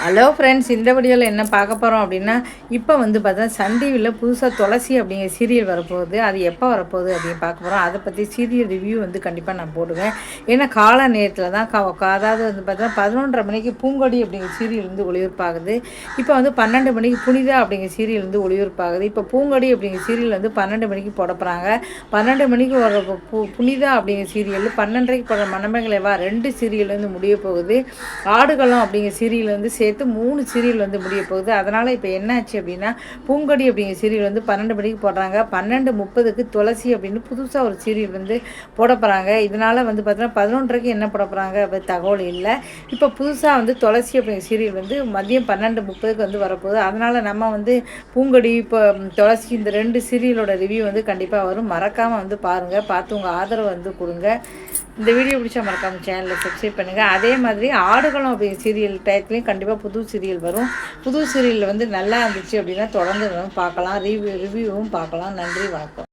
Hello friends, இந்த வீடியோவில் என்ன பார்க்க போகிறோம் அப்படின்னா, இப்போ வந்து பார்த்தா சன் டிவியில் புதுசாக துளசி அப்படிங்கிற சீரியல் வரப்போகுது. அது எப்போ வரப்போகுது அப்படின்னு பார்க்க போகிறோம். அதை பற்றி சீரியல் ரிவ்யூ வந்து கண்டிப்பாக நான் போடுவேன். ஏன்னா கால நேரத்தில் தான் அதாவது வந்து பார்த்தா 11:30 மணிக்கு பூங்கொடி அப்படிங்கிற சீரியல் வந்து ஒளிபரப்பாகுது. இப்போ வந்து 12 மணிக்கு புனிதா அப்படிங்கிற சீரியல் வந்து ஒளிபரப்பாகுது. இப்போ பூங்கொடி அப்படிங்கிற சீரியல் வந்து 12 மணிக்கு போட போகிறாங்க. 12 மணிக்கு வர புனிதா அப்படிங்கிற சீரியல் 12:30க்கு போடுற மணமகளேவா 2 சீரியல் வந்து முடிய போகுது. ஆடுகளம் அப்படிங்கிற சீரியல் வந்து சேர்த்து 3 சீரியல் வந்து முடிய போகுது. அதனால் இப்போ என்னாச்சு அப்படின்னா, பூங்கொடி அப்படிங்கிற சீரியல் வந்து 12 மணிக்கு போடுறாங்க. 12:30க்கு துளசி அப்படின்னு புதுசாக ஒரு சீரியல் வந்து போட போகிறாங்க. இதனால் வந்து பார்த்தீங்கன்னா 11:30க்கு என்ன போட போகிறாங்க அப்படி தகவல் இல்லை. இப்போ புதுசாக வந்து துளசி அப்படிங்கிற சீரியல் வந்து மதியம் 12:30க்கு வந்து வரப்போகுது. அதனால் நம்ம வந்து பூங்கொடி இப்போ துளசி இந்த 2 சீரியலோட ரிவ்யூ வந்து கண்டிப்பாக வரும். மறக்காமல் வந்து பாருங்கள், பார்த்து உங்கள் ஆதரவு வந்து கொடுங்க. இந்த வீடியோ பிடிச்சா மறக்காமல் சேனலில் சப்ஸ்கிரைப் பண்ணுங்கள். அதே மாதிரி ஆடுகளம் அப்படிங்கிற சீரியல் டயத்துலேயும் கண்டிப்பாக புது சீரியல் வரும். புது சீரியலில் வந்து நல்லா இருந்துச்சு அப்படின்னா தொடர்ந்து பார்க்கலாம், ரிவ்யூவும் பார்க்கலாம். நன்றி, வணக்கம்.